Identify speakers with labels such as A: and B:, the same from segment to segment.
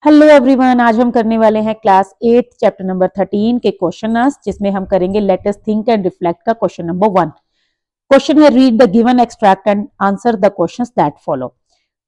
A: Hello everyone, आज हम करने वाले हैं क्लास 8 चैप्टर नंबर 13 के क्वेश्चन आंसर, जिसमें हम करेंगे let us think and reflect का क्वेश्चन नंबर 1। क्वेश्चन है read the given extract and answer the questions that follow.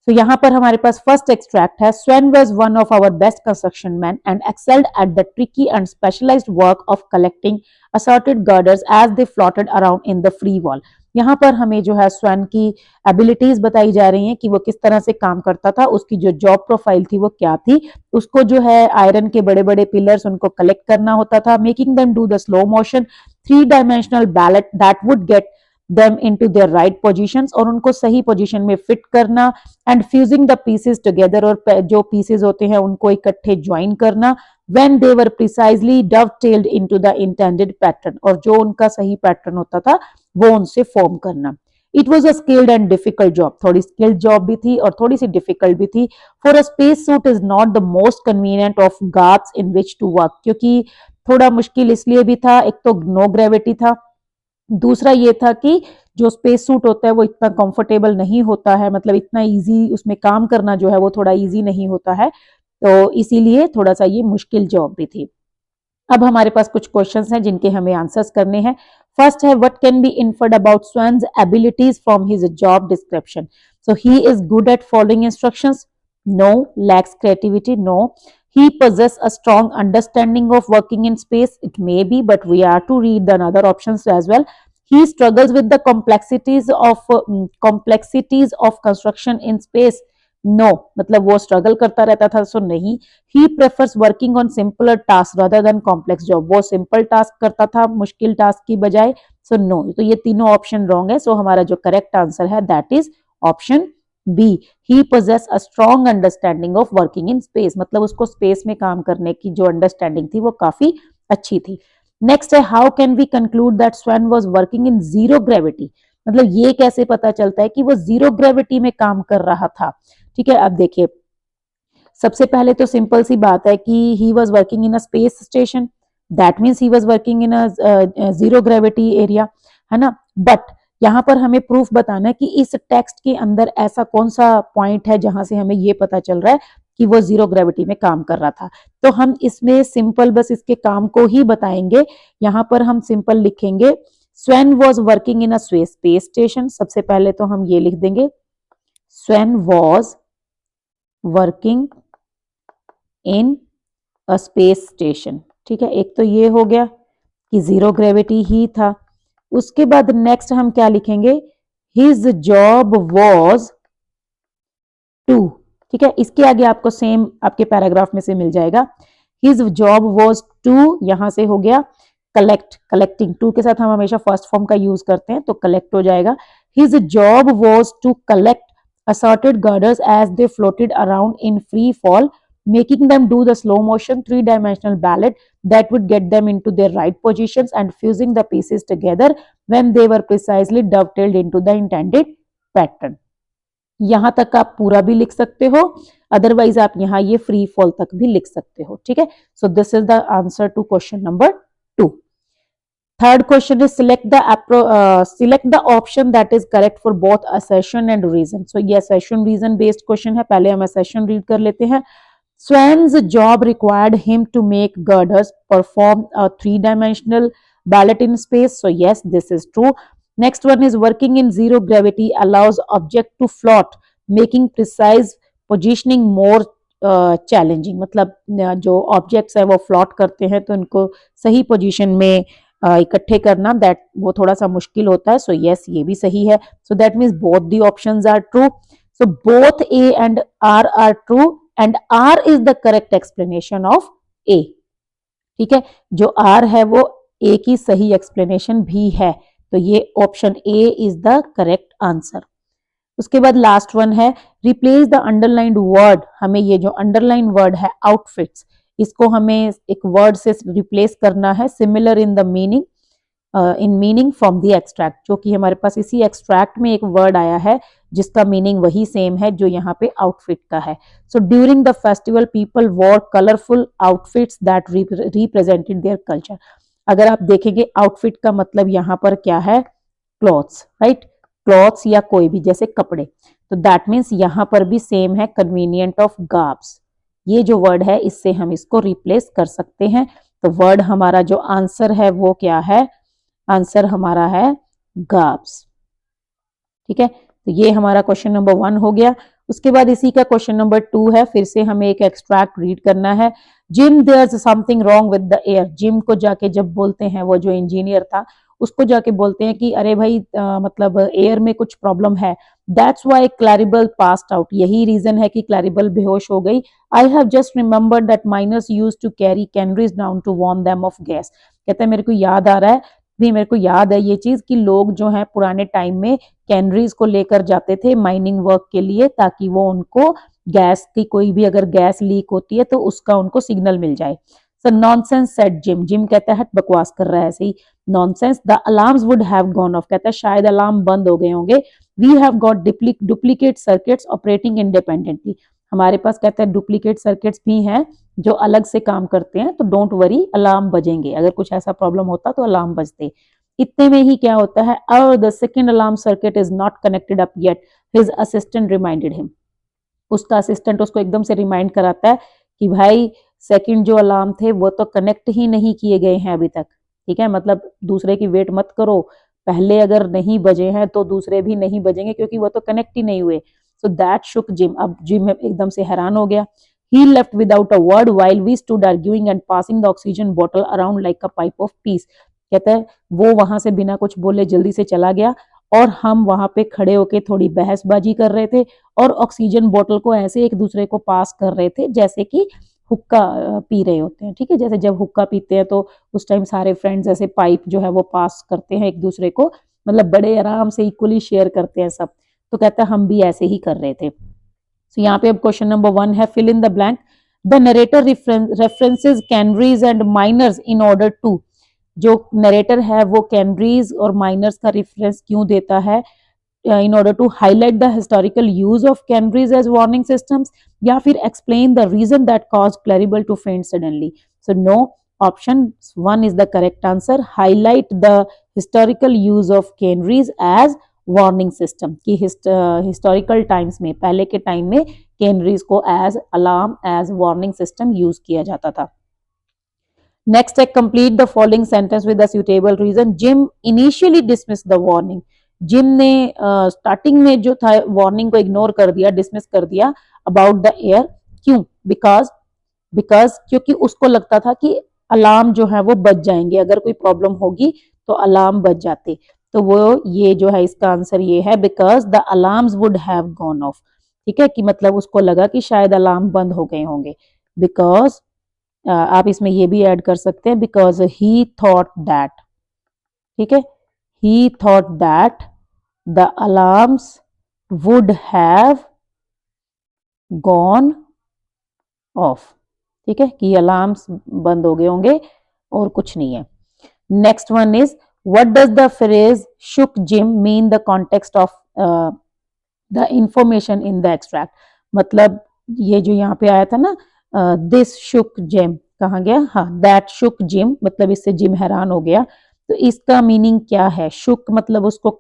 A: तो यहाँ पर हमारे पास फर्स्ट एक्सट्रैक्ट है, Sven was one of our best construction man and excelled at the tricky and specialised work of collecting assorted girders as they floated around in the free fall. यहाँ पर हमें जो है स्वेन की एबिलिटीज बताई जा रही हैं कि वो किस तरह से काम करता था, उसकी जो जॉब प्रोफाइल थी वो क्या थी। उसको जो है आयरन के बड़े बड़े पिलर्स उनको कलेक्ट करना होता था, making them do the slow motion 3 dimensional ballot that would get them into their right positions, और उनको सही पोजीशन में फिट करना, and fusing the pieces together, और जो पीसेस होते हैं उनको इकट्ठे ज्वाइन करना, when they were precisely dovetailed into the intended pattern, और जो उनका सही पैटर्न होता था वो उनसे फॉर्म करना। It was a skilled and difficult job, थोड़ी स्किल्ड जॉब भी थी और थोड़ी सी डिफिकल्ट भी थी। For a space suit is not the most convenient of guards in which to work, क्योंकि थोड़ा मुश्किल इसलिए भी था, एक तो नो ग्रेविटी था, दूसरा ये था कि जो स्पेस सूट होता है वो इतना कंफर्टेबल नहीं होता है, मतलब इतना इजी उसमें काम करना जो है वो थोड़ा इजी नहीं होता है, तो इसीलिए थोड़ा सा ये मुश्किल जॉब भी थी। अब हमारे पास कुछ क्वेश्चंस हैं जिनके हमें आंसर्स करने हैं। फर्स्ट है, what can be inferred about Sven's abilities from his job description. So he is good at following instructions, no. Lacks creativity, no. He possess a strong understanding of working in space, it may be, but we are to read the other options as well. He struggles with the complexities of construction in space, no, मतलब वो struggle करता रहता था, सो नहीं। He prefers working on simpler tasks rather than complex job, वो simple task करता था मुश्किल टास्क की बजाय, सो नो। तो ये तीनों ऑप्शन रॉन्ग है, सो हमारा जो करेक्ट आंसर है that is option B. He possesses a strong understanding of working in space, मतलब उसको स्पेस में काम करने की जो अंडरस्टैंडिंग थी वो काफी अच्छी थी। नेक्स्ट है, how can we conclude that Swain was working in zero gravity, मतलब ये कैसे पता चलता है कि वो जीरो ग्रेविटी में काम कर रहा था। ठीक है, अब देखिए, सबसे पहले तो सिंपल सी बात है कि he was working in a space station, that means he was working in a zero gravity area, है ना। बट यहाँ पर हमें प्रूफ बताना है कि इस टेक्स्ट के अंदर ऐसा कौन सा पॉइंट है जहां से हमें ये पता चल रहा है कि वो जीरो ग्रेविटी में काम कर रहा था। तो हम इसमें सिंपल बस इसके काम को ही बताएंगे। यहाँ पर हम सिंपल लिखेंगे, Sven was working in a space station. सबसे पहले तो हम ये लिख देंगे, Sven was working in a space station. ठीक है, एक तो ये हो गया कि जीरो ग्रेविटी ही था। उसके बाद नेक्स्ट हम क्या लिखेंगे, हिज जॉब वॉज टू। ठीक है, इसके आगे आपको सेम आपके पैराग्राफ में से मिल जाएगा, हिज जॉब वॉज टू, यहां से हो गया कलेक्टिंग, टू के साथ हम हमेशा फर्स्ट फॉर्म का यूज करते हैं तो कलेक्ट हो जाएगा। His job was to collect assorted girders as they floated around in free fall, making them do the slow motion 3 dimensional ballet that would get them into their right positions and fusing the pieces together when they were precisely dovetailed into the intended pattern। यहां तक आप पूरा भी लिख सकते हो, otherwise आप यहाँ ये फ्री फॉल तक भी लिख सकते हो। ठीक है, so this is the answer to question number 2। Third question is select the option that is correct for both assertion and reason. So ये assertion reason based question है, पहले हम assertion read कर लेते हैं। Swan's job required him to make girders perform a 3 dimensional ballet in space. So yes, this is true. Next one is working in zero gravity allows object to float, making precise positioning more challenging, मतलब जो objects है वो float करते हैं तो उनको सही position में इकट्ठे करना, दैट वो थोड़ा सा मुश्किल होता है। सो यस, ये भी सही है। So that means both the options are true. So both A and R true and R is the correct explanation of A. ठीक है, जो आर है वो ए की सही एक्सप्लेनेशन भी है, तो ये option A is the correct answer. उसके बाद लास्ट वन है, रिप्लेस द अंडरलाइंड वर्ड। हमें ये जो अंडरलाइन वर्ड है आउटफिट्स, इसको हमें एक वर्ड से रिप्लेस करना है, similar in the meaning in meaning from the extract, जो कि हमारे पास इसी एक्सट्रैक्ट में एक वर्ड आया है जिसका मीनिंग वही सेम है जो यहाँ पे आउटफिट का है। So during the festival people war colourful outfits that represented their culture. अगर आप देखेंगे आउटफिट का मतलब यहाँ पर क्या है, क्लॉथ्स, राइट, क्लॉथ्स या कोई भी जैसे कपड़े, तो दैट मीन्स यहाँ पर भी सेम है, कन्वीनियंट ऑफ गार्ब्स। ये जो वर्ड है इससे हम इसको रिप्लेस कर सकते हैं। तो वर्ड हमारा जो आंसर है वो क्या है, आंसर हमारा है गार्ब्स। ठीक है, तो ये हमारा क्वेश्चन नंबर 1 हो गया। उसके बाद इसी का क्वेश्चन नंबर 2 है, फिर से हमें एक एक्सट्रैक्ट रीड करना है। Jim there something wrong with the air. Jim को जाके जब बोलते हैं, वो जो इंजीनियर था उसको जाके बोलते हैं कि अरे भाई मतलब एयर में कुछ प्रॉब्लम है। That's why Claribel passed out. यही रीजन है कि क्लैरिबल बेहोश हो गई। I have just remembered that miners used to carry canaries down to warn them of gas. कहते हैं मेरे को याद आ रहा है, भी मेरे को याद है ये चीज कि लोग जो है पुराने टाइम में कैनरीज को लेकर जाते थे माइनिंग वर्क के लिए, ताकि वो उनको गैस की, कोई भी अगर गैस लीक होती है तो उसका उनको सिग्नल मिल जाए। So nonsense said Jim. Jim कहता है बकवास कर रहा है, ऐसे ही nonsense. The alarms would have gone off. कहता है शायद अलार्म बंद हो गए होंगे। We have got duplicate circuits operating independently. हमारे पास कहता है डुप्लीकेट सर्किट्स भी हैं जो अलग से काम करते हैं, तो डोंट वरी, अलार्म बजेंगे। अगर कुछ ऐसा प्रॉब्लम होता तो अलार्म बजते। इतने में ही क्या होता है, और the second alarm circuit is not connected up yet, his assistant reminded him. उसका असिस्टेंट उसको एकदम से रिमाइंड कराता है कि भाई सेकंड जो अलार्म थे वो तो कनेक्ट ही नहीं किए गए हैं अभी तक। ठीक है, मतलब दूसरे की वेट मत करो, पहले अगर नहीं बजे हैं तो दूसरे भी नहीं बजेंगे, क्योंकि वो तो कनेक्ट ही नहीं हुए। So that Shuk gym. अब जिम एकदम से हैरान हो गया। He left without a word while we stood arguing and passing the oxygen bottle around like a pipe of peace. कहता है वो वहां से बिना कुछ बोले जल्दी से चला गया, और हम वहां पे खड़े होके थोड़ी बहसबाजी कर रहे थे और ऑक्सीजन बोतल को ऐसे एक दूसरे को पास कर रहे थे जैसे कि हुक्का पी रहे होते हैं। ठीक है, जैसे जब हुक्का पीते हैं तो उस टाइम सारे फ्रेंड्स ऐसे पाइप जो है वो पास करते हैं एक दूसरे को, मतलब बड़े आराम से इक्वली शेयर करते हैं सब। तो कहता है हम भी ऐसे ही कर रहे थे। So, यहाँ पे अब क्वेश्चन नंबर 1 है, fill in the blank. The narrator references canaries and miners in order to. जो नरेटर है वो कैनरीज और माइनर्स का रेफरेंस क्यों देता है, in order to highlight the historical use of canaries as warning systems, या फिर explain the reason that cause Claribel to faint suddenly. So no, option 1 is the correct answer. Highlight the historical use of canaries as warning system, की historical times में, पहले के time में canaries को as alarm, as warning system use किया जाता था। Next है, complete the following sentence with the suitable reason. Jim initially dismiss the warning. Jim ने स्टार्टिंग में जो था वार्निंग को इग्नोर कर दिया, डिसमिस कर दिया अबाउट द एयर। क्यों? बिकॉज क्योंकि उसको लगता था कि अलार्म जो है वो बज जाएंगे, अगर कोई प्रॉब्लम होगी तो अलार्म बज जाते। तो वो ये जो है इसका आंसर ये है, because the alarms would have gone of. ठीक है, कि मतलब उसको लगा कि शायद अलार्म बंद हो गए होंगे। बिकॉज आप इसमें ये भी ऐड कर सकते हैं, बिकॉज ही थॉट दैट। ठीक है, ही thought that the alarms would have gone of. ठीक है, कि अलार्म्स बंद हो गए होंगे और कुछ नहीं है। Next one is, what does the phrase shook Jim mean the context of the information in the extract? मतलब ये जो यहाँ पे आया था ना, this shook Jim, कहाँ गया? हाँ, that shook Jim, मतलब इससे जिम हैरान हो गया। तो इसका मीनिंग क्या है? शुक मतलब उसको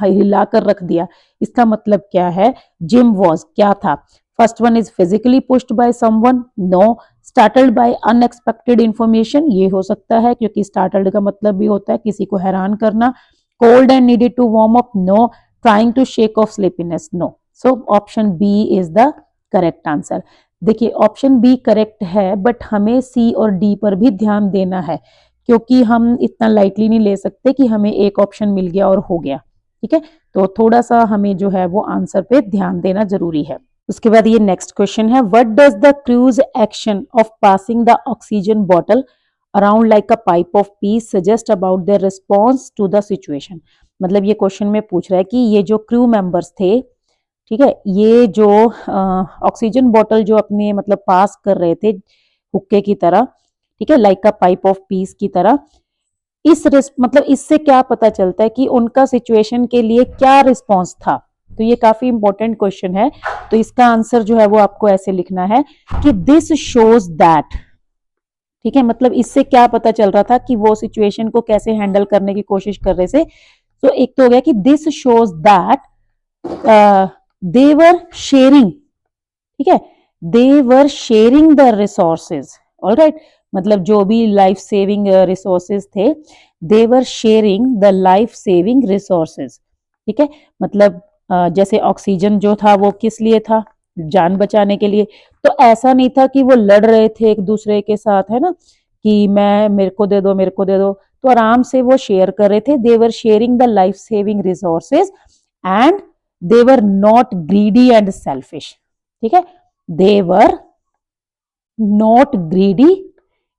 A: हिला कर रख दिया। इसका मतलब क्या है? जिम वॉज क्या था? First one is physically pushed by someone, no. Startled by unexpected information, ये हो सकता है क्योंकि स्टार्टल्ड का मतलब भी होता है किसी को हैरान करना। Cold and needed to warm up, no. Trying to shake off sleepiness, no. So option B is the correct answer. देखिए ऑप्शन बी करेक्ट है, बट हमें सी और डी पर भी ध्यान देना है, क्योंकि हम इतना लाइटली नहीं ले सकते कि हमें एक ऑप्शन मिल गया और हो गया। ठीक है, तो थोड़ा सा हमें जो है वो आंसर पे ध्यान देना जरूरी है। उसके बाद ये नेक्स्ट क्वेश्चन है, what does the crew's action of passing the oxygen bottle around like a pipe of peace suggest about their response to the situation. मतलब ये क्वेश्चन में पूछ रहा है कि ये जो क्रू मेंबर्स थे, ठीक है, ये जो ऑक्सीजन बॉटल जो अपने मतलब पास कर रहे थे हुक्के की तरह, ठीक है, like a pipe of piece की तरह, मतलब इससे क्या पता चलता है कि उनका सिचुएशन के लिए क्या रिस्पॉन्स था। तो ये काफी इंपॉर्टेंट क्वेश्चन है। तो इसका आंसर जो है वो आपको ऐसे लिखना है कि दिस शोज दैट। ठीक है, मतलब इससे क्या पता चल रहा था कि वो सिचुएशन को कैसे हैंडल करने की कोशिश कर रहे थे। तो एक तो हो गया कि this shows that they were sharing, ठीक है, they were sharing the resources, alright, मतलब जो भी लाइफ सेविंग रिसोर्सेज थे, they were sharing the life saving resources, ठीक है। मतलब जैसे ऑक्सीजन जो था वो किस लिए था, जान बचाने के लिए। तो ऐसा नहीं था कि वो लड़ रहे थे एक दूसरे के साथ, है ना, कि मैं, मेरे को दे दो, मेरे को दे दो। तो आराम से वो शेयर कर रहे थे। They were sharing the life saving resources and they were not greedy and selfish, ठीक है। दे वर नॉट ग्रीडी,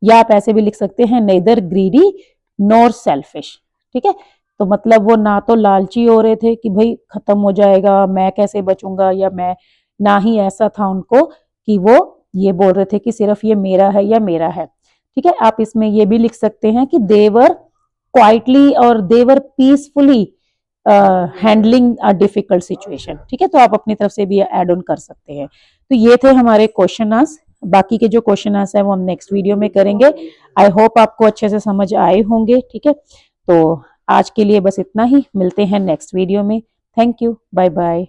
A: या आप ऐसे भी लिख सकते हैं नेदर ग्रीडी नॉर सेल्फिश, ठीक है। तो मतलब वो ना तो लालची हो रहे थे कि भाई खत्म हो जाएगा, मैं कैसे बचूंगा, या मैं, ना ही ऐसा था उनको कि वो ये बोल रहे थे कि सिर्फ ये मेरा है या मेरा है, ठीक है। आप इसमें ये भी लिख सकते हैं कि देवर क्वाइटली और they were peacefully handling a difficult situation, ठीक है। तो आप अपनी तरफ से भी ऐड ऑन कर सकते हैं। तो ये थे हमारे क्वेश्चन आंसर। बाकी के जो क्वेश्चन आंसर है वो हम नेक्स्ट वीडियो में करेंगे। आई होप आपको अच्छे से समझ आए होंगे, ठीक है। तो आज के लिए बस इतना ही, मिलते हैं नेक्स्ट वीडियो में। Thank you, bye bye.